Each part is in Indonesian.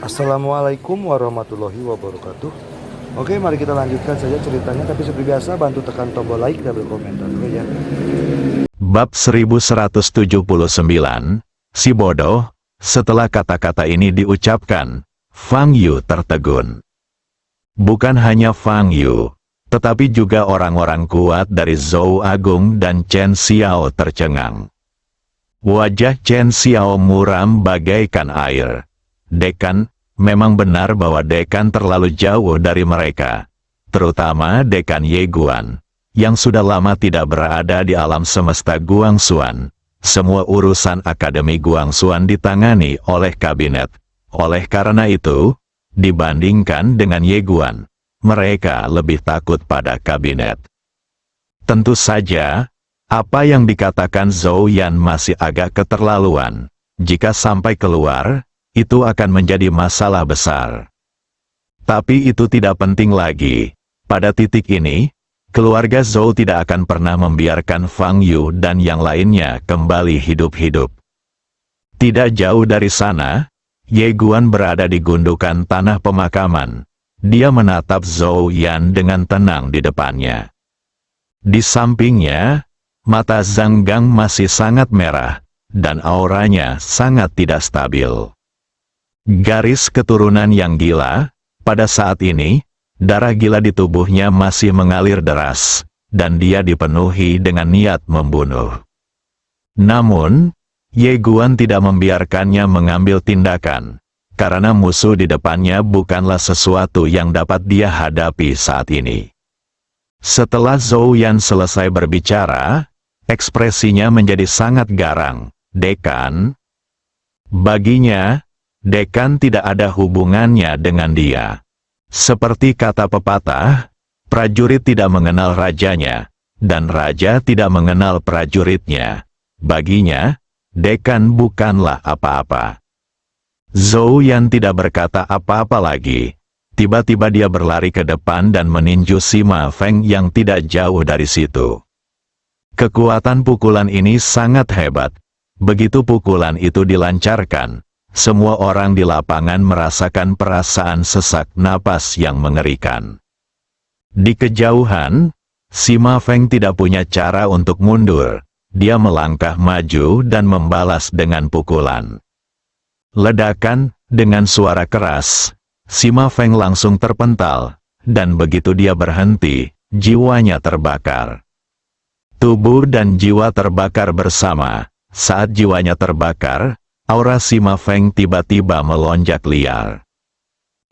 Assalamualaikum warahmatullahi wabarakatuh. Oke, mari kita lanjutkan saja ceritanya. Tapi seperti biasa, bantu tekan tombol like dan berkomentar dulu ya. Bab 1179, si bodoh. Setelah kata-kata ini diucapkan, Fang Yu tertegun. Bukan hanya Fang Yu, tetapi juga orang-orang kuat dari Zhou Agung dan Chen Xiao tercengang. Wajah Chen Xiao muram bagaikan air. Dekan, memang benar bahwa Dekan terlalu jauh dari mereka, terutama Dekan Ye Guan, yang sudah lama tidak berada di alam semesta Guangxuan. Semua urusan Akademi Guangxuan ditangani oleh kabinet. Oleh karena itu, dibandingkan dengan Ye Guan, mereka lebih takut pada kabinet. Tentu saja, apa yang dikatakan Zhou Yan masih agak keterlaluan. Jika sampai keluar, itu akan menjadi masalah besar. Tapi itu tidak penting lagi. Pada titik ini, keluarga Zhou tidak akan pernah membiarkan Fang Yu dan yang lainnya kembali hidup-hidup. Tidak jauh dari sana, Ye Guan berada di gundukan tanah pemakaman. Dia menatap Zhou Yan dengan tenang di depannya. Di sampingnya, mata Zhang Gang masih sangat merah, dan auranya sangat tidak stabil. Garis keturunan yang gila, pada saat ini, darah gila di tubuhnya masih mengalir deras, dan dia dipenuhi dengan niat membunuh. Namun, Ye Guan tidak membiarkannya mengambil tindakan, karena musuh di depannya bukanlah sesuatu yang dapat dia hadapi saat ini. Setelah Zhou Yan selesai berbicara, ekspresinya menjadi sangat garang. Dekan, baginya, Dekan tidak ada hubungannya dengan dia. Seperti kata pepatah, prajurit tidak mengenal rajanya, dan raja tidak mengenal prajuritnya. Baginya, Dekan bukanlah apa-apa. Zhou Yan tidak berkata apa-apa lagi. Tiba-tiba dia berlari ke depan dan meninju Sima Feng yang tidak jauh dari situ. Kekuatan pukulan ini sangat hebat. Begitu pukulan itu dilancarkan, semua orang di lapangan merasakan perasaan sesak napas yang mengerikan. Di kejauhan, Sima Feng tidak punya cara untuk mundur. Dia melangkah maju dan membalas dengan pukulan. Ledakan, dengan suara keras, Sima Feng langsung terpental, dan begitu dia berhenti, jiwanya terbakar. Tubuh dan jiwa terbakar bersama. Saat jiwanya terbakar, aura Sima Feng tiba-tiba melonjak liar.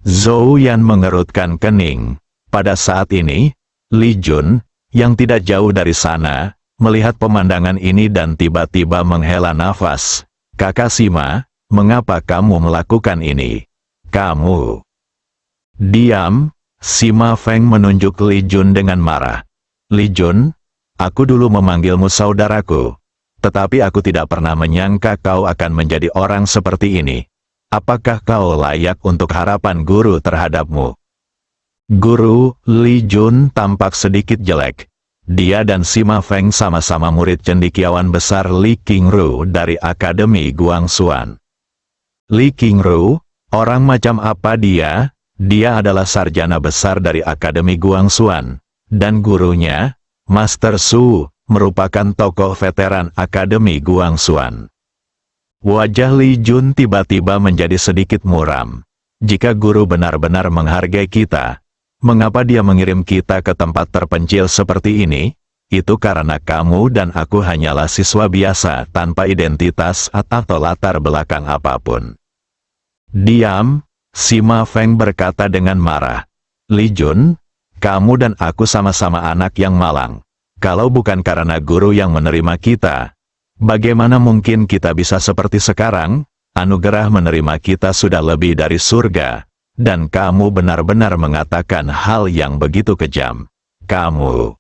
Zhou Yan mengerutkan kening. Pada saat ini, Li Jun, yang tidak jauh dari sana, melihat pemandangan ini dan tiba-tiba menghela nafas. Kakak Sima, mengapa kamu melakukan ini? Kamu. Diam, Sima Feng menunjuk Li Jun dengan marah. Li Jun, aku dulu memanggilmu saudaraku. Tetapi aku tidak pernah menyangka kau akan menjadi orang seperti ini. Apakah kau layak untuk harapan guru terhadapmu? Guru, Li Jun tampak sedikit jelek. Dia dan Sima Feng sama-sama murid cendekiawan besar Li Qingru dari Akademi Guangxuan. Li Qingru, orang macam apa dia? Dia adalah sarjana besar dari Akademi Guangxuan. Dan gurunya, Master Su, merupakan tokoh veteran Akademi Guangxuan. Wajah Li Jun tiba-tiba menjadi sedikit muram. Jika guru benar-benar menghargai kita, mengapa dia mengirim kita ke tempat terpencil seperti ini? Itu karena kamu dan aku hanyalah siswa biasa tanpa identitas atau latar belakang apapun. Diam, Sima Feng berkata dengan marah. Li Jun, kamu dan aku sama-sama anak yang malang. Kalau bukan karena guru yang menerima kita, bagaimana mungkin kita bisa seperti sekarang? Anugerah menerima kita sudah lebih dari surga, dan kamu benar-benar mengatakan hal yang begitu kejam. Kamu.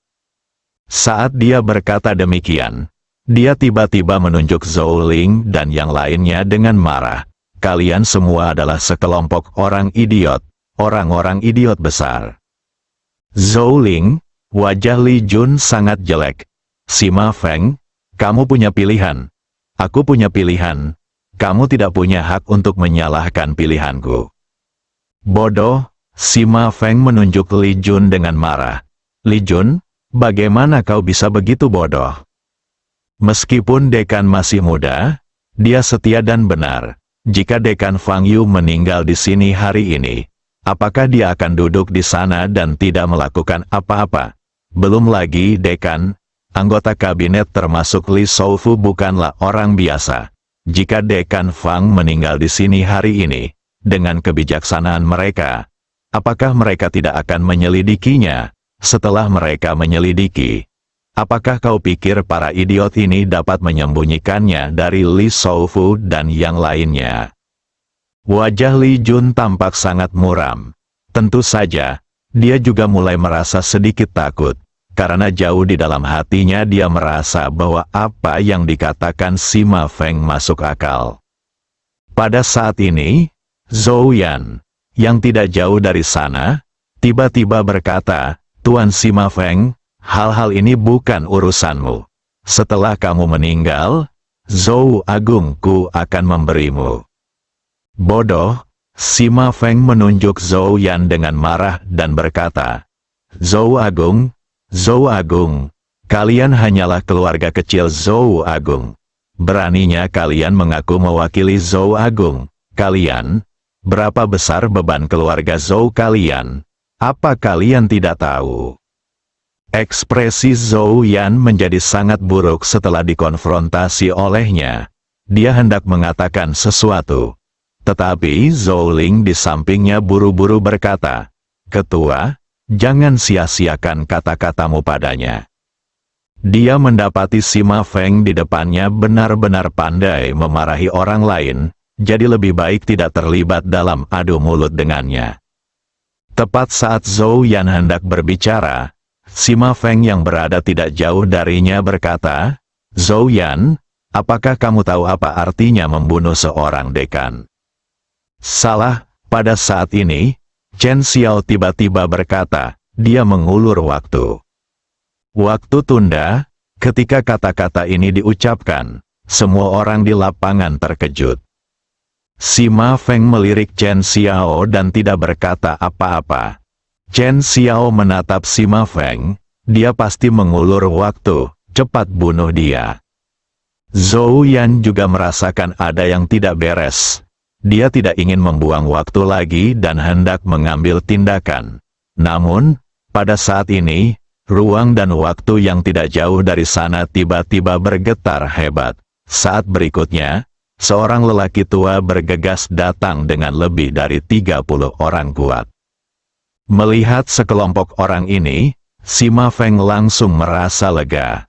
Saat dia berkata demikian, dia tiba-tiba menunjuk Zhou Ling dan yang lainnya dengan marah. Kalian semua adalah sekelompok orang idiot, orang-orang idiot besar. Zhou Ling, wajah Li Jun sangat jelek. Sima Feng, kamu punya pilihan. Aku punya pilihan. Kamu tidak punya hak untuk menyalahkan pilihanku. Bodoh, Sima Feng menunjuk Li Jun dengan marah. Li Jun, bagaimana kau bisa begitu bodoh? Meskipun dekan masih muda, dia setia dan benar. Jika dekan Fang Yu meninggal di sini hari ini, apakah dia akan duduk di sana dan tidak melakukan apa-apa? Belum lagi dekan, anggota kabinet termasuk Li Shoufu bukanlah orang biasa. Jika dekan Fang meninggal di sini hari ini, dengan kebijaksanaan mereka, apakah mereka tidak akan menyelidikinya? Setelah mereka menyelidiki, apakah kau pikir para idiot ini dapat menyembunyikannya dari Li Shoufu dan yang lainnya? Wajah Li Jun tampak sangat muram. Tentu saja, dia juga mulai merasa sedikit takut, karena jauh di dalam hatinya dia merasa bahwa apa yang dikatakan Sima Feng masuk akal. Pada saat ini, Zhou Yan, yang tidak jauh dari sana, tiba-tiba berkata, Tuan Sima Feng, hal-hal ini bukan urusanmu. Setelah kamu meninggal, Zhou Agungku akan memberimu. Bodoh, Sima Feng menunjuk Zhou Yan dengan marah dan berkata, Zhou Agung, kalian hanyalah keluarga kecil Zhou Agung. Beraninya kalian mengaku mewakili Zhou Agung. Kalian, berapa besar beban keluarga Zhou kalian? Apa kalian tidak tahu? Ekspresi Zhou Yan menjadi sangat buruk setelah dikonfrontasi olehnya. Dia hendak mengatakan sesuatu. Tetapi Zhou Ling di sampingnya buru-buru berkata, Ketua, jangan sia-siakan kata-katamu padanya. Dia mendapati Sima Feng di depannya benar-benar pandai memarahi orang lain, jadi lebih baik tidak terlibat dalam adu mulut dengannya. Tepat saat Zhou Yan hendak berbicara, Sima Feng yang berada tidak jauh darinya berkata, Zhou Yan, apakah kamu tahu apa artinya membunuh seorang dekan? Salah, pada saat ini, Chen Xiao tiba-tiba berkata, dia mengulur waktu. Waktu tunda, ketika kata-kata ini diucapkan, semua orang di lapangan terkejut. Sima Feng melirik Chen Xiao dan tidak berkata apa-apa. Chen Xiao menatap Sima Feng, dia pasti mengulur waktu, cepat bunuh dia. Zhou Yan juga merasakan ada yang tidak beres. Dia tidak ingin membuang waktu lagi dan hendak mengambil tindakan. Namun, pada saat ini, ruang dan waktu yang tidak jauh dari sana tiba-tiba bergetar hebat. Saat berikutnya, seorang lelaki tua bergegas datang dengan lebih dari 30 orang kuat. Melihat sekelompok orang ini, Sima Feng langsung merasa lega.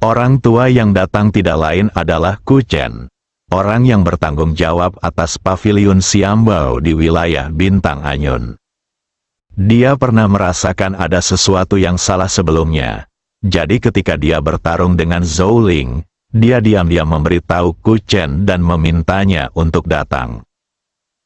Orang tua yang datang tidak lain adalah Ku Chen, orang yang bertanggung jawab atas paviliun Xiambao di wilayah Bintang Anyun. Dia pernah merasakan ada sesuatu yang salah sebelumnya. Jadi ketika dia bertarung dengan Zhou Ling, dia diam-diam memberitahu Ku Chen dan memintanya untuk datang.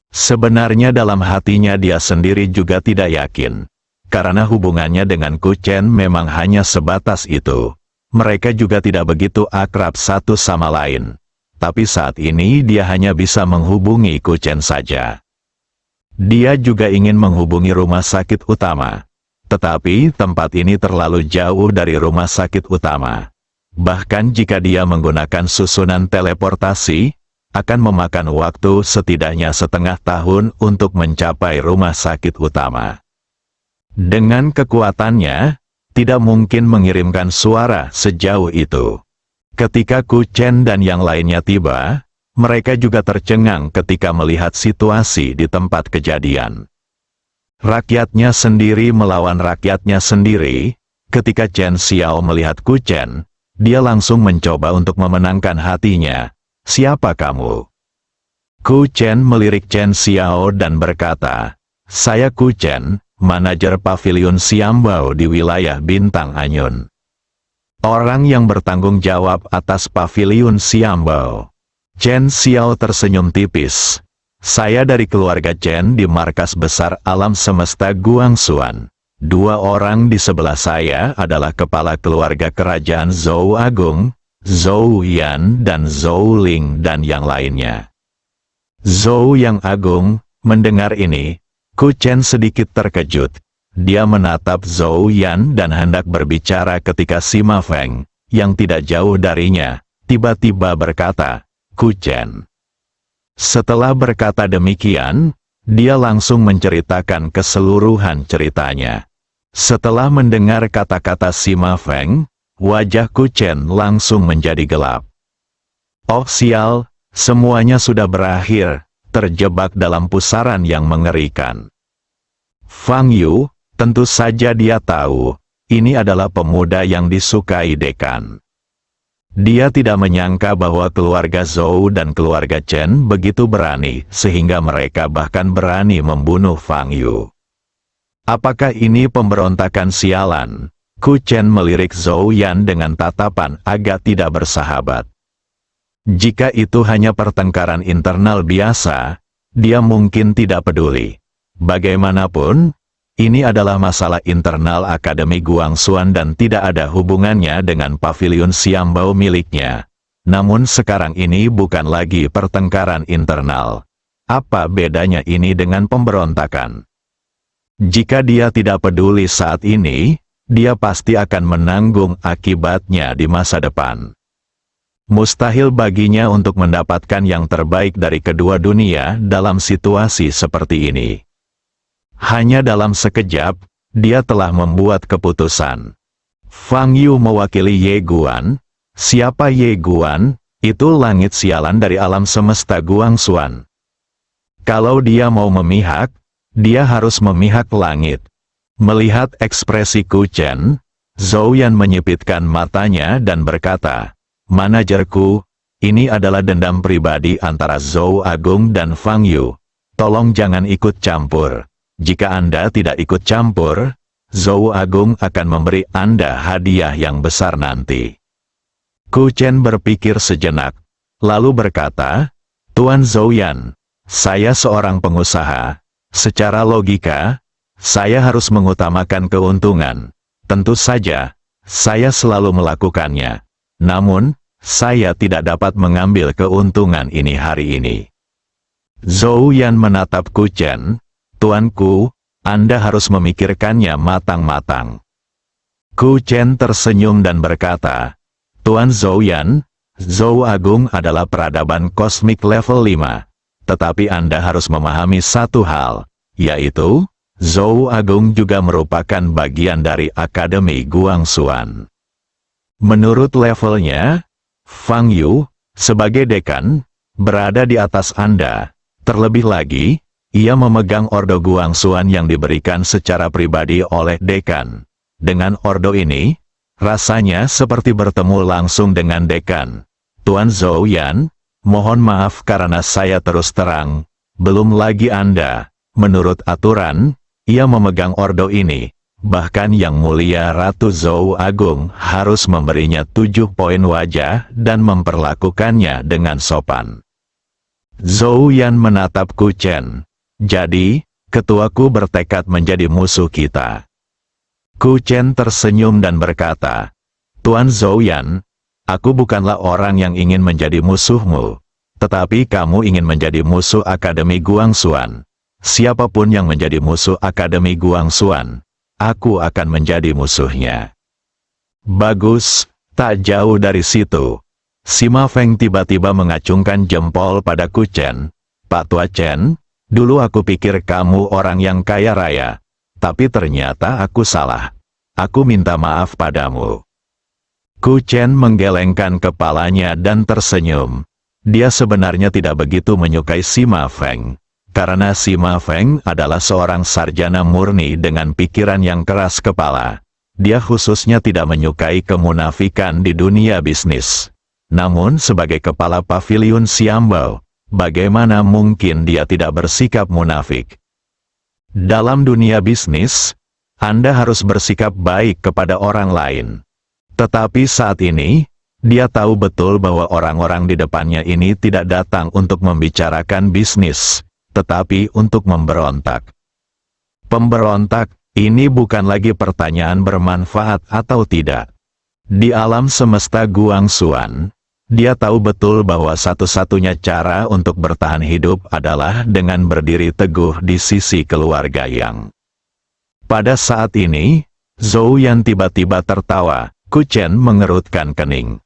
Sebenarnya dalam hatinya dia sendiri juga tidak yakin. Karena hubungannya dengan Ku Chen memang hanya sebatas itu. Mereka juga tidak begitu akrab satu sama lain. Tapi saat ini dia hanya bisa menghubungi Ku Chen saja. Dia juga ingin menghubungi rumah sakit utama. Tetapi tempat ini terlalu jauh dari rumah sakit utama. Bahkan jika dia menggunakan susunan teleportasi, akan memakan waktu setidaknya setengah tahun untuk mencapai rumah sakit utama. Dengan kekuatannya, tidak mungkin mengirimkan suara sejauh itu. Ketika Ku Chen dan yang lainnya tiba, mereka juga tercengang ketika melihat situasi di tempat kejadian. Rakyatnya sendiri melawan rakyatnya sendiri. Ketika Chen Xiao melihat Ku Chen, dia langsung mencoba untuk memenangkan hatinya. Siapa kamu? Ku Chen melirik Chen Xiao dan berkata, saya Ku Chen, manajer paviliun Xiambao di wilayah Bintang Anyun. Orang yang bertanggung jawab atas paviliun Xiambao. Chen Xiao tersenyum tipis. Saya dari keluarga Chen di markas besar alam semesta Guangxuan. 2 orang di sebelah saya adalah kepala keluarga kerajaan Zhou Agung, Zhou Yan dan Zhou Ling dan yang lainnya. Zhou Yang Agung, mendengar ini, Ku Chen sedikit terkejut. Dia menatap Zhou Yan dan hendak berbicara ketika Sima Feng, yang tidak jauh darinya, tiba-tiba berkata, "Ku Chen." Setelah berkata demikian, dia langsung menceritakan keseluruhan ceritanya. Setelah mendengar kata-kata Sima Feng, wajah Ku Chen langsung menjadi gelap. Oh sial, semuanya sudah berakhir, terjebak dalam pusaran yang mengerikan. Fang Yu, tentu saja dia tahu, ini adalah pemuda yang disukai dekan. Dia tidak menyangka bahwa keluarga Zhou dan keluarga Chen begitu berani, sehingga mereka bahkan berani membunuh Fang Yu. Apakah ini pemberontakan sialan? Ku Chen melirik Zhou Yan dengan tatapan agak tidak bersahabat. Jika itu hanya pertengkaran internal biasa, dia mungkin tidak peduli. Bagaimanapun, ini adalah masalah internal Akademi Guangxuan dan tidak ada hubungannya dengan pavilion Xiambao miliknya. Namun sekarang ini bukan lagi pertengkaran internal. Apa bedanya ini dengan pemberontakan? Jika dia tidak peduli saat ini, dia pasti akan menanggung akibatnya di masa depan. Mustahil baginya untuk mendapatkan yang terbaik dari kedua dunia dalam situasi seperti ini. Hanya dalam sekejap, dia telah membuat keputusan. Fang Yu mewakili Ye Guan. Siapa Ye Guan? Itu langit sialan dari alam semesta Guangxuan. Kalau dia mau memihak, dia harus memihak langit. Melihat ekspresi Ku Chen, Zhou Yan menyipitkan matanya dan berkata, "Manajerku, ini adalah dendam pribadi antara Zhou Agung dan Fang Yu. Tolong jangan ikut campur. Jika Anda tidak ikut campur, Zhou Agung akan memberi Anda hadiah yang besar nanti." Ku Chen berpikir sejenak, lalu berkata, "Tuan Zhou Yan, saya seorang pengusaha. Secara logika, saya harus mengutamakan keuntungan. Tentu saja, saya selalu melakukannya. Namun, saya tidak dapat mengambil keuntungan ini hari ini." Zhou Yan menatap Ku Chen. "Tuanku, Anda harus memikirkannya matang-matang." Ku Chen tersenyum dan berkata, "Tuan Zhou Yan, Zhou Agung adalah peradaban kosmik level 5. Tetapi Anda harus memahami satu hal, yaitu, Zhou Agung juga merupakan bagian dari Akademi Guangxuan. Menurut levelnya, Fang Yu, sebagai dekan, berada di atas Anda. Terlebih lagi, ia memegang ordo Guangxuan yang diberikan secara pribadi oleh dekan. Dengan ordo ini, rasanya seperti bertemu langsung dengan dekan. Tuan Zhou Yan, mohon maaf karena saya terus terang, belum lagi Anda. Menurut aturan, ia memegang ordo ini. Bahkan Yang Mulia Ratu Zhou Agung harus memberinya 7 poin wajah dan memperlakukannya dengan sopan." Zhou Yan menatap Ku Chen. "Jadi, ketuaku bertekad menjadi musuh kita." Ku Chen tersenyum dan berkata, "Tuan Zhou Yan, aku bukanlah orang yang ingin menjadi musuhmu. Tetapi kamu ingin menjadi musuh Akademi Guangxuan. Siapapun yang menjadi musuh Akademi Guangxuan, aku akan menjadi musuhnya." "Bagus, tak jauh dari situ." Sima Feng tiba-tiba mengacungkan jempol pada Ku Chen. "Pak Tua Chen, dulu aku pikir kamu orang yang kaya raya. Tapi ternyata aku salah. Aku minta maaf padamu." Ku Chen menggelengkan kepalanya dan tersenyum. Dia sebenarnya tidak begitu menyukai Sima Feng. Karena Sima Feng adalah seorang sarjana murni dengan pikiran yang keras kepala. Dia khususnya tidak menyukai kemunafikan di dunia bisnis. Namun sebagai kepala pavilion Xiambao, bagaimana mungkin dia tidak bersikap munafik? Dalam dunia bisnis, Anda harus bersikap baik kepada orang lain. Tetapi saat ini, dia tahu betul bahwa orang-orang di depannya ini tidak datang untuk membicarakan bisnis, tetapi untuk memberontak. Pemberontak, ini bukan lagi pertanyaan bermanfaat atau tidak. Di alam semesta Guangxuan, Dia tahu betul bahwa satu-satunya cara untuk bertahan hidup adalah dengan berdiri teguh di sisi keluarga Yang. Pada saat ini, Zhou Yan tiba-tiba tertawa. Ku Chen mengerutkan kening.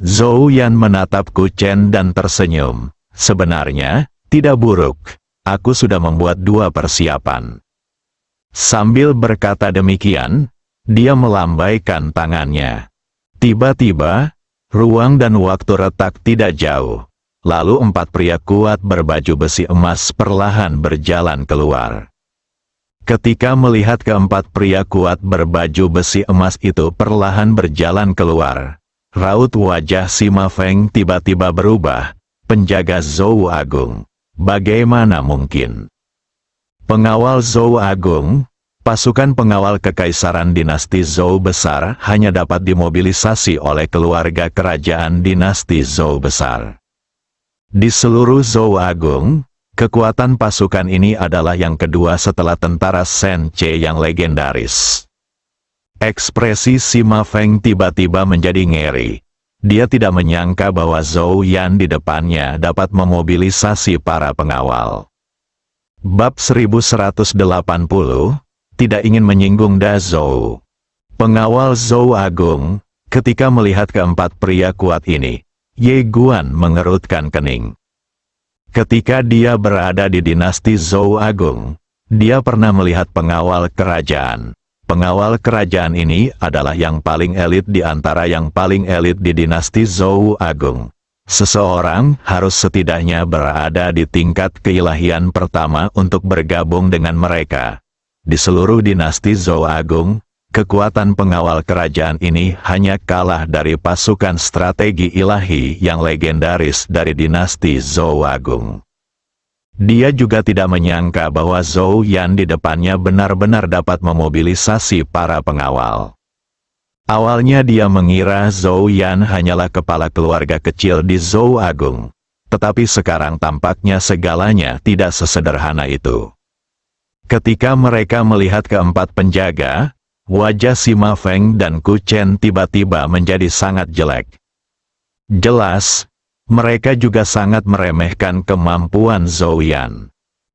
Zhou Yan menatap Ku Chen dan tersenyum. Sebenarnya, tidak buruk. Aku sudah membuat 2 persiapan. Sambil berkata demikian, dia melambaikan tangannya. Tiba-tiba, ruang dan waktu retak tidak jauh. Lalu 4 pria kuat berbaju besi emas perlahan berjalan keluar. Ketika melihat keempat pria kuat berbaju besi emas itu perlahan berjalan keluar, raut wajah Sima Feng tiba-tiba berubah. Penjaga Zhou Agung. Bagaimana mungkin? Pengawal Zhou Agung, pasukan pengawal kekaisaran dinasti Zhou Besar hanya dapat dimobilisasi oleh keluarga kerajaan dinasti Zhou Besar. Di seluruh Zhou Agung, kekuatan pasukan ini adalah yang kedua setelah tentara Shen Ce yang legendaris. Ekspresi Sima Feng tiba-tiba menjadi ngeri. Dia tidak menyangka bahwa Zhou Yan di depannya dapat memobilisasi para pengawal. Bab 1180, tidak ingin menyinggung Da Zhou. Pengawal Zhou Agung, ketika melihat keempat pria kuat ini, Ye Guan mengerutkan kening. Ketika dia berada di dinasti Zhou Agung, dia pernah melihat pengawal kerajaan. Pengawal kerajaan ini adalah yang paling elit di antara yang paling elit di dinasti Zhou Agung. Seseorang harus setidaknya berada di tingkat keilahian pertama untuk bergabung dengan mereka. Di seluruh dinasti Zhou Agung, kekuatan pengawal kerajaan ini hanya kalah dari pasukan strategi ilahi yang legendaris dari dinasti Zhou Agung. Dia juga tidak menyangka bahwa Zhou Yan di depannya benar-benar dapat memobilisasi para pengawal. Awalnya dia mengira Zhou Yan hanyalah kepala keluarga kecil di Zhou Agung. Tetapi sekarang tampaknya segalanya tidak sesederhana itu. Ketika mereka melihat keempat penjaga, wajah Sima Feng dan Ku Chen tiba-tiba menjadi sangat jelek. Jelas, mereka juga sangat meremehkan kemampuan Zhou Yan.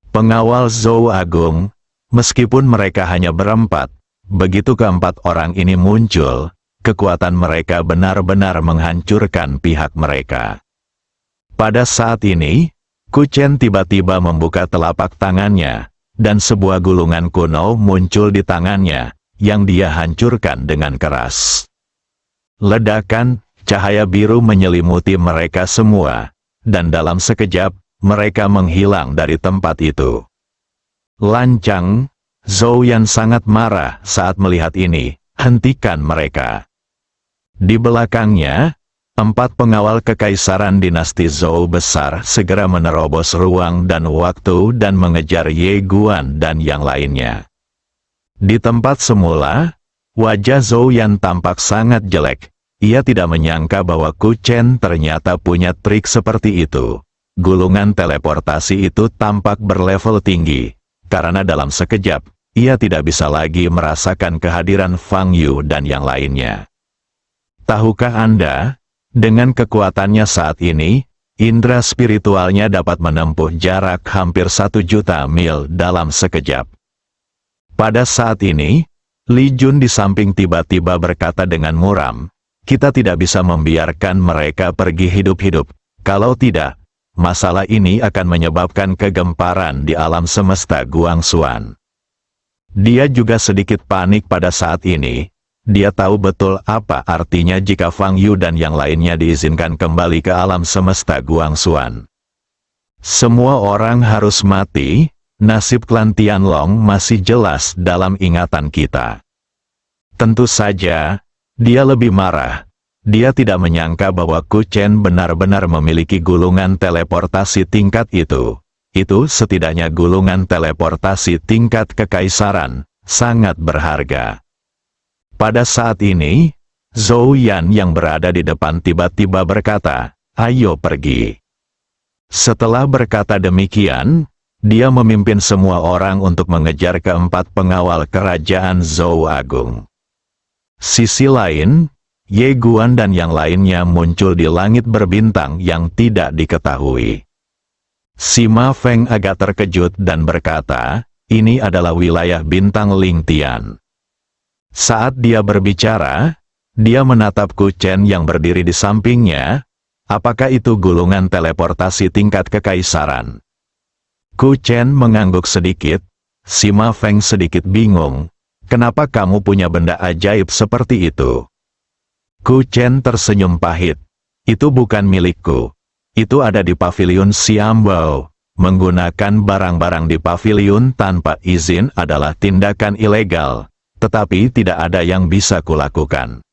Pengawal Zhou Agung, meskipun mereka hanya berempat, begitu keempat orang ini muncul, kekuatan mereka benar-benar menghancurkan pihak mereka. Pada saat ini, Ku Chen tiba-tiba membuka telapak tangannya, dan sebuah gulungan kuno muncul di tangannya, yang dia hancurkan dengan keras. Ledakan, cahaya biru menyelimuti mereka semua, dan dalam sekejap, mereka menghilang dari tempat itu. Lancang, Zhou Yan sangat marah saat melihat ini, hentikan mereka. Di belakangnya, 4 pengawal kekaisaran dinasti Zhou Besar segera menerobos ruang dan waktu dan mengejar Ye Guan dan yang lainnya. Di tempat semula, wajah Zhou Yan tampak sangat jelek. Ia tidak menyangka bahwa Ku Chen ternyata punya trik seperti itu. Gulungan teleportasi itu tampak berlevel tinggi, karena dalam sekejap, ia tidak bisa lagi merasakan kehadiran Fang Yu dan yang lainnya. Tahukah Anda, dengan kekuatannya saat ini, indera spiritualnya dapat menempuh jarak hampir 1 juta mil dalam sekejap. Pada saat ini, Li Jun di samping tiba-tiba berkata dengan muram, kita tidak bisa membiarkan mereka pergi hidup-hidup, kalau tidak, masalah ini akan menyebabkan kegemparan di alam semesta Guangxuan. Dia juga sedikit panik pada saat ini. Dia tahu betul apa artinya jika Fang Yu dan yang lainnya diizinkan kembali ke alam semesta Guangxuan. Semua orang harus mati, nasib klan Tianlong masih jelas dalam ingatan kita. Tentu saja, dia lebih marah. Dia tidak menyangka bahwa Ku Chen benar-benar memiliki gulungan teleportasi tingkat itu. Itu setidaknya gulungan teleportasi tingkat kekaisaran, sangat berharga. Pada saat ini, Zhou Yan yang berada di depan tiba-tiba berkata, ayo pergi. Setelah berkata demikian, dia memimpin semua orang untuk mengejar keempat pengawal kerajaan Zhou Agung. Sisi lain, Ye Guan dan yang lainnya muncul di langit berbintang yang tidak diketahui. Sima Feng agak terkejut dan berkata, ini adalah wilayah bintang Lingtian. Saat dia berbicara, dia menatap Ku Chen yang berdiri di sampingnya. Apakah itu gulungan teleportasi tingkat kekaisaran? Ku Chen mengangguk sedikit. Sima Feng sedikit bingung. Kenapa kamu punya benda ajaib seperti itu? Ku Chen tersenyum pahit. Itu bukan milikku. Itu ada di pavilion Xiambao. Menggunakan barang-barang di pavilion tanpa izin adalah tindakan ilegal, tetapi tidak ada yang bisa kulakukan.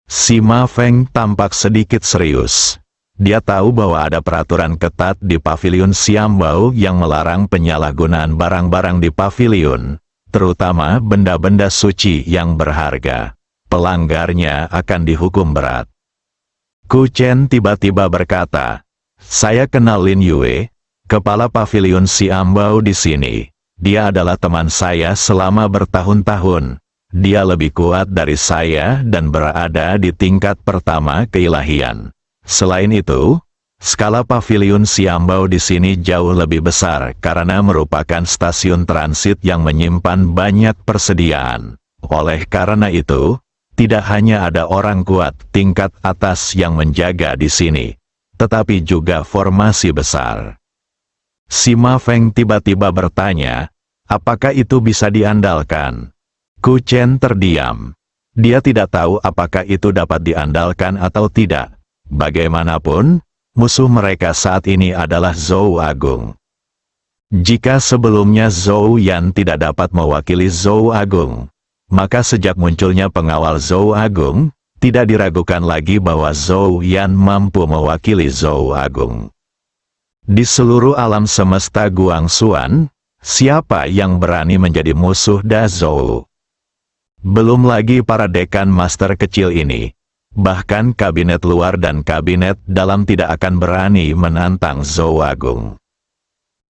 Sima Feng tampak sedikit serius. Dia tahu bahwa ada peraturan ketat di pavilion Xiambao yang melarang penyalahgunaan barang-barang di pavilion, terutama benda-benda suci yang berharga. Pelanggarnya akan dihukum berat. Ku Chen tiba-tiba berkata, saya kenal Lin Yue, kepala pavilion Xiambao di sini. Dia adalah teman saya selama bertahun-tahun. Dia lebih kuat dari saya dan berada di tingkat pertama keilahian. Selain itu, skala pavilion Xiambao di sini jauh lebih besar karena merupakan stasiun transit yang menyimpan banyak persediaan. Oleh karena itu, tidak hanya ada orang kuat tingkat atas yang menjaga di sini, tetapi juga formasi besar. Sima Feng tiba-tiba bertanya, apakah itu bisa diandalkan? Ku Chen terdiam. Dia tidak tahu apakah itu dapat diandalkan atau tidak. Bagaimanapun, musuh mereka saat ini adalah Zhou Agung. Jika sebelumnya Zhou Yan tidak dapat mewakili Zhou Agung, maka sejak munculnya pengawal Zhou Agung, tidak diragukan lagi bahwa Zhou Yan mampu mewakili Zhou Agung. Di seluruh alam semesta Guangxuan, siapa yang berani menjadi musuh Da Zhou? Belum lagi para dekan master kecil ini, bahkan kabinet luar dan kabinet dalam tidak akan berani menantang Zhou Agung.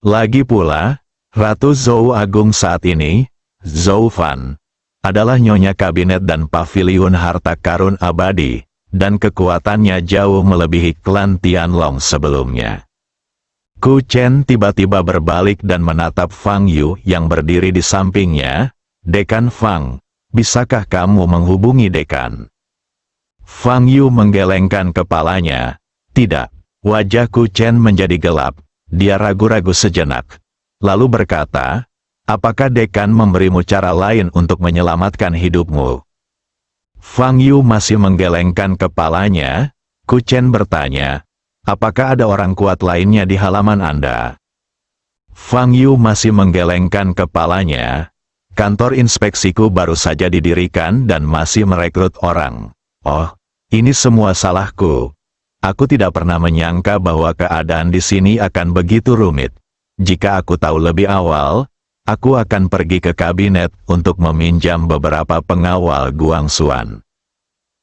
Lagi pula, Ratu Zhou Agung saat ini, Zhou Fan, adalah nyonya kabinet dan pavilion harta karun abadi, dan kekuatannya jauh melebihi klan Tianlong sebelumnya. Ku Chen tiba-tiba berbalik dan menatap Fang Yu yang berdiri di sampingnya. Dekan Fang, bisakah kamu menghubungi dekan? Fang Yu menggelengkan kepalanya. Tidak. Wajah Ku Chen menjadi gelap. Dia ragu-ragu sejenak, lalu berkata, apakah dekan memberimu cara lain untuk menyelamatkan hidupmu? Fang Yu masih menggelengkan kepalanya. Ku Chen bertanya, apakah ada orang kuat lainnya di halaman Anda? Fang Yu masih menggelengkan kepalanya. Kantor inspeksiku baru saja didirikan dan masih merekrut orang. Oh, ini semua salahku. Aku tidak pernah menyangka bahwa keadaan di sini akan begitu rumit. Jika aku tahu lebih awal, aku akan pergi ke kabinet untuk meminjam beberapa pengawal Guangxuan.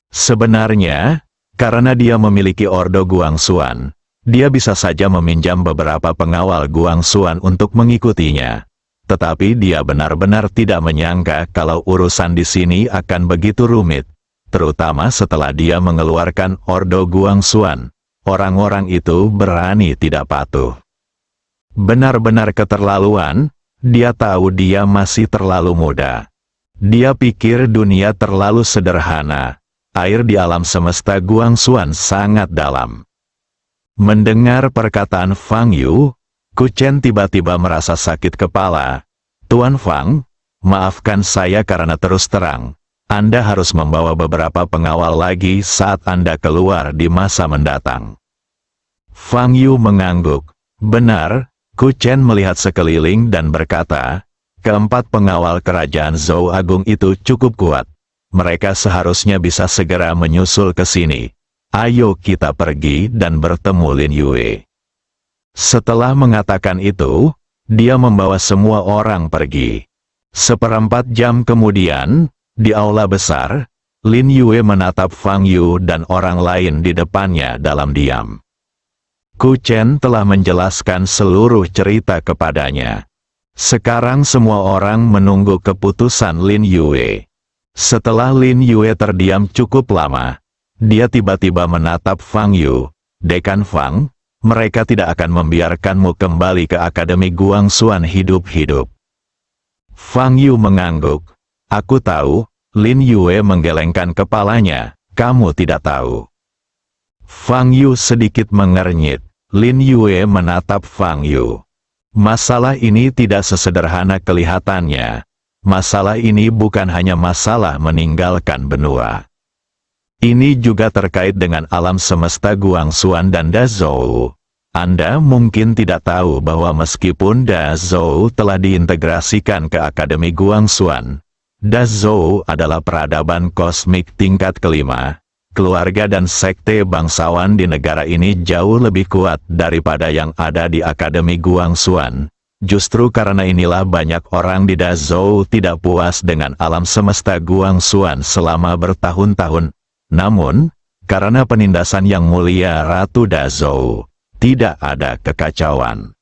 Sebenarnya, karena dia memiliki ordo Guangxuan, dia bisa saja meminjam beberapa pengawal Guangxuan untuk mengikutinya. Tetapi dia benar-benar tidak menyangka kalau urusan di sini akan begitu rumit, terutama setelah dia mengeluarkan ordo Guangxuan. Orang-orang itu berani tidak patuh. Benar-benar keterlaluan. Dia tahu dia masih terlalu muda. Dia pikir dunia terlalu sederhana. Air di alam semesta Guangxuan sangat dalam. Mendengar perkataan Fang Yu, Ku Chen tiba-tiba merasa sakit kepala. Tuan Fang, maafkan saya karena terus terang. Anda harus membawa beberapa pengawal lagi saat Anda keluar di masa mendatang. Fang Yu mengangguk. Benar. Ku Chen melihat sekeliling dan berkata, keempat pengawal kerajaan Zhou Agung itu cukup kuat. Mereka seharusnya bisa segera menyusul ke sini. Ayo kita pergi dan bertemu Lin Yue. Setelah mengatakan itu, dia membawa semua orang pergi. 1/4 jam kemudian, di aula besar, Lin Yue menatap Fang Yu dan orang lain di depannya dalam diam. Ku Chen telah menjelaskan seluruh cerita kepadanya. Sekarang semua orang menunggu keputusan Lin Yue. Setelah Lin Yue terdiam cukup lama, Dia tiba-tiba menatap Fang Yu. Dekan Fang, mereka tidak akan membiarkanmu kembali ke Akademi Guangxuan hidup-hidup. Fang Yu mengangguk. Aku tahu. Lin Yue menggelengkan kepalanya. Kamu tidak tahu. Fang Yu sedikit mengernyit. Lin Yue menatap Fang Yu. Masalah ini tidak sesederhana kelihatannya. Masalah ini bukan hanya masalah meninggalkan benua. Ini juga terkait dengan alam semesta Guangxuan dan Dazhou. Anda mungkin tidak tahu bahwa meskipun Dazhou telah diintegrasikan ke Akademi Guangxuan, Dazhou adalah peradaban kosmik tingkat kelima. Keluarga dan sekte bangsawan di negara ini jauh lebih kuat daripada yang ada di Akademi Guangxuan. Justru karena inilah banyak orang di Dazhou tidak puas dengan alam semesta Guangxuan selama bertahun-tahun. Namun, karena penindasan yang mulia Ratu Dazhou, tidak ada kekacauan.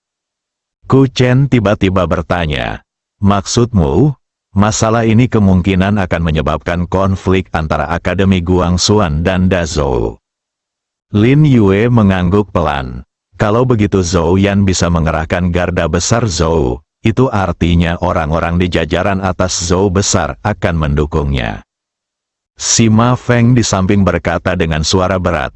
Ku Chen tiba-tiba bertanya, maksudmu, masalah ini kemungkinan akan menyebabkan konflik antara Akademi Guangxuan dan Dazhou. Lin Yue mengangguk pelan. Kalau begitu Zhou Yan bisa mengerahkan garda besar Zhou, itu artinya orang-orang di jajaran atas Zhou besar akan mendukungnya. Sima Feng di samping berkata dengan suara berat.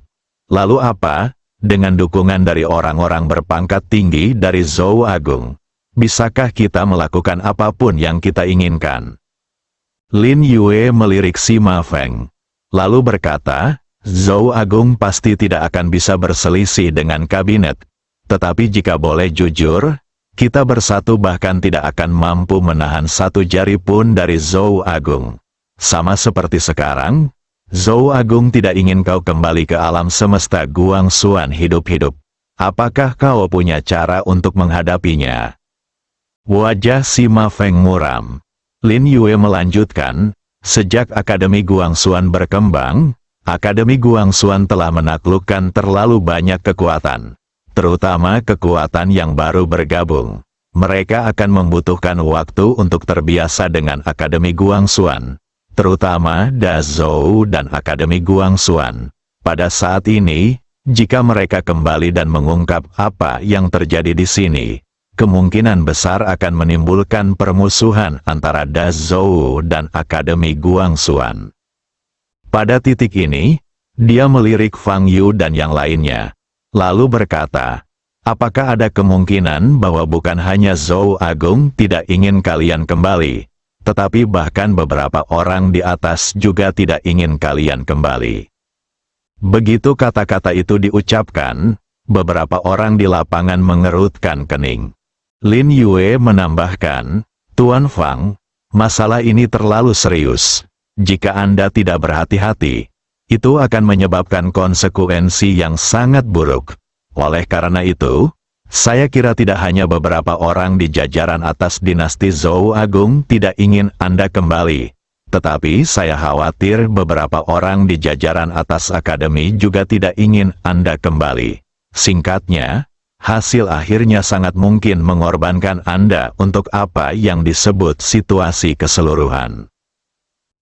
Lalu apa? Dengan dukungan dari orang-orang berpangkat tinggi dari Zhou Agung, bisakah kita melakukan apapun yang kita inginkan? Lin Yue melirik Sima Feng, lalu berkata, Zhou Agung pasti tidak akan bisa berselisih dengan kabinet. Tetapi jika boleh jujur, kita bersatu bahkan tidak akan mampu menahan satu jari pun dari Zhou Agung. Sama seperti sekarang, Zhou Agung tidak ingin kau kembali ke alam semesta Guangxuan hidup-hidup. Apakah kau punya cara untuk menghadapinya? Wajah Sima Feng muram. Lin Yue melanjutkan, sejak Akademi Guangxuan berkembang, Akademi Guangxuan telah menaklukkan terlalu banyak kekuatan, terutama kekuatan yang baru bergabung. Mereka akan membutuhkan waktu untuk terbiasa dengan Akademi Guangxuan, terutama Dazhou dan Akademi Guangxuan. Pada saat ini, jika mereka kembali dan mengungkap apa yang terjadi di sini, kemungkinan besar akan menimbulkan permusuhan antara Dazhou dan Akademi Guangxuan. Pada titik ini, dia melirik Fang Yu dan yang lainnya, lalu berkata, apakah ada kemungkinan bahwa bukan hanya Zhou Agung tidak ingin kalian kembali, tetapi bahkan beberapa orang di atas juga tidak ingin kalian kembali? Begitu kata-kata itu diucapkan, beberapa orang di lapangan mengerutkan kening. Lin Yue menambahkan, Tuan Fang, masalah ini terlalu serius. Jika Anda tidak berhati-hati, itu akan menyebabkan konsekuensi yang sangat buruk. Oleh karena itu, saya kira tidak hanya beberapa orang di jajaran atas dinasti Zhou Agung tidak ingin Anda kembali, tetapi saya khawatir beberapa orang di jajaran atas akademi juga tidak ingin Anda kembali. Singkatnya, hasil akhirnya sangat mungkin mengorbankan Anda untuk apa yang disebut situasi keseluruhan.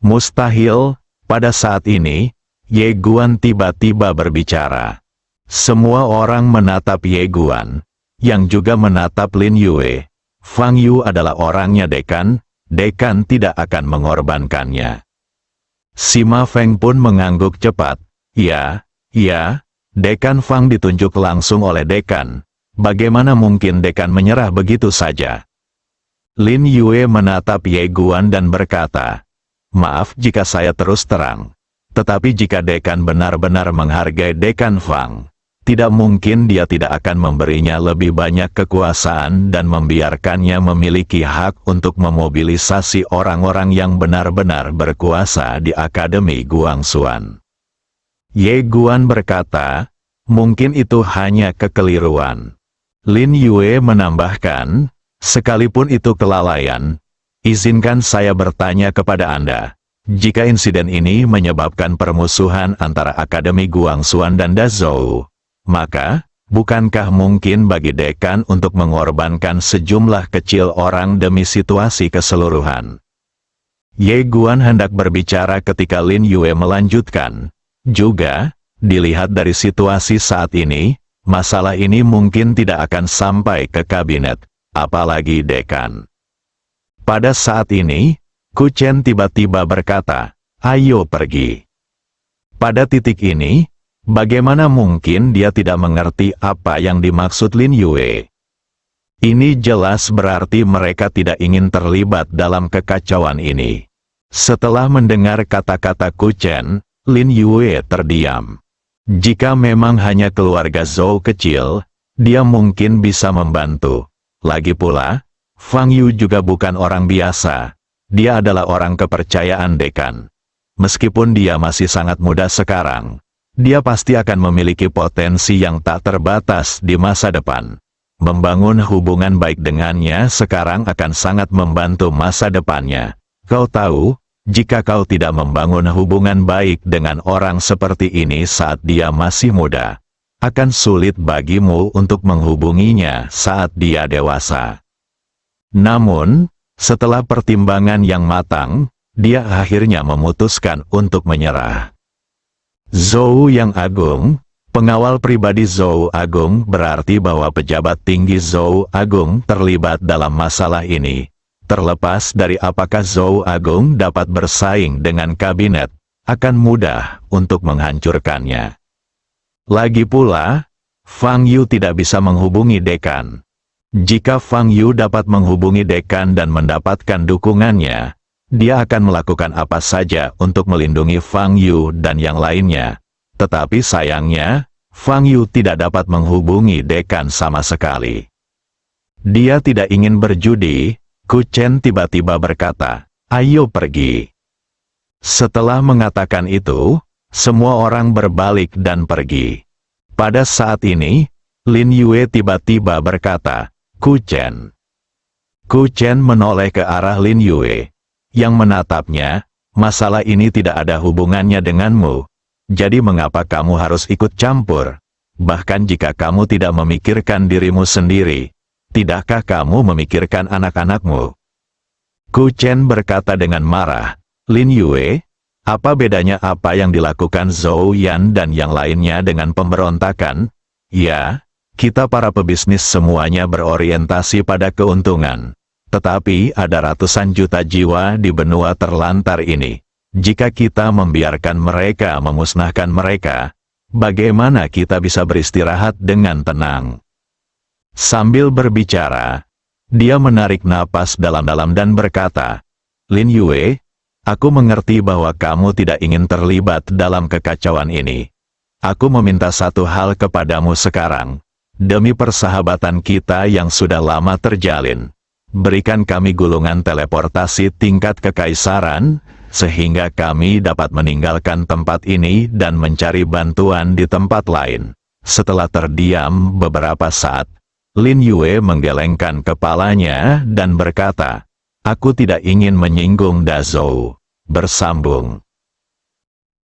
Mustahil, pada saat ini, Ye Guan tiba-tiba berbicara. Semua orang menatap Ye Guan, yang juga menatap Lin Yue. Fang Yu adalah orangnya dekan tidak akan mengorbankannya. Sima Feng pun mengangguk cepat. Ya, dekan Fang ditunjuk langsung oleh dekan. Bagaimana mungkin dekan menyerah begitu saja? Lin Yue menatap Ye Guan dan berkata, maaf jika saya terus terang, tetapi jika dekan benar-benar menghargai dekan Fang, tidak mungkin dia tidak akan memberinya lebih banyak kekuasaan dan membiarkannya memiliki hak untuk memobilisasi orang-orang yang benar-benar berkuasa di Akademi Guangxuan. Ye Guan berkata, mungkin itu hanya kekeliruan. Lin Yue menambahkan, sekalipun itu kelalaian, izinkan saya bertanya kepada Anda. Jika insiden ini menyebabkan permusuhan antara Akademi Guangxuan dan Dazhou, maka, bukankah mungkin bagi dekan untuk mengorbankan sejumlah kecil orang demi situasi keseluruhan? Ye Guan hendak berbicara ketika Lin Yue melanjutkan. Juga, dilihat dari situasi saat ini, masalah ini mungkin tidak akan sampai ke kabinet, apalagi dekan. Pada saat ini, Ku Chen tiba-tiba berkata, "Ayo pergi." Pada titik ini, bagaimana mungkin dia tidak mengerti apa yang dimaksud Lin Yue? Ini jelas berarti mereka tidak ingin terlibat dalam kekacauan ini. Setelah mendengar kata-kata Ku Chen, Lin Yue terdiam. Jika memang hanya keluarga Zhou kecil, dia mungkin bisa membantu. Lagi pula, Fang Yu juga bukan orang biasa. Dia adalah orang kepercayaan dekan. Meskipun dia masih sangat muda sekarang, dia pasti akan memiliki potensi yang tak terbatas di masa depan. Membangun hubungan baik dengannya sekarang akan sangat membantu masa depannya. Kau tahu, jika kau tidak membangun hubungan baik dengan orang seperti ini saat dia masih muda, akan sulit bagimu untuk menghubunginya saat dia dewasa. Namun, setelah pertimbangan yang matang, dia akhirnya memutuskan untuk menyerah. Zhou yang agung, pengawal pribadi Zhou Agung berarti bahwa pejabat tinggi Zhou Agung terlibat dalam masalah ini. Terlepas dari apakah Zhou Agung dapat bersaing dengan kabinet, akan mudah untuk menghancurkannya. Lagi pula, Fang Yu tidak bisa menghubungi dekan. Jika Fang Yu dapat menghubungi dekan dan mendapatkan dukungannya, dia akan melakukan apa saja untuk melindungi Fang Yu dan yang lainnya. Tetapi sayangnya, Fang Yu tidak dapat menghubungi dekan sama sekali. Dia tidak ingin berjudi. Ku Chen tiba-tiba berkata, "Ayo pergi." Setelah mengatakan itu, semua orang berbalik dan pergi. Pada saat ini, Lin Yue tiba-tiba berkata, "Ku Chen." Ku Chen menoleh ke arah Lin Yue, yang menatapnya. "Masalah ini tidak ada hubungannya denganmu. Jadi mengapa kamu harus ikut campur? Bahkan jika kamu tidak memikirkan dirimu sendiri, tidakkah kamu memikirkan anak-anakmu?" Ku Chen berkata dengan marah, "Lin Yue, apa bedanya apa yang dilakukan Zhou Yan dan yang lainnya dengan pemberontakan? Ya, kita para pebisnis semuanya berorientasi pada keuntungan. Tetapi ada ratusan juta jiwa di benua terlantar ini. Jika kita membiarkan mereka memusnahkan mereka, bagaimana kita bisa beristirahat dengan tenang?" Sambil berbicara, dia menarik napas dalam-dalam dan berkata, "Lin Yue, aku mengerti bahwa kamu tidak ingin terlibat dalam kekacauan ini. Aku meminta satu hal kepadamu sekarang. Demi persahabatan kita yang sudah lama terjalin, berikan kami gulungan teleportasi tingkat kekaisaran, sehingga kami dapat meninggalkan tempat ini dan mencari bantuan di tempat lain." Setelah terdiam beberapa saat, Lin Yue menggelengkan kepalanya dan berkata, "Aku tidak ingin menyinggung Da Zhou." Bersambung.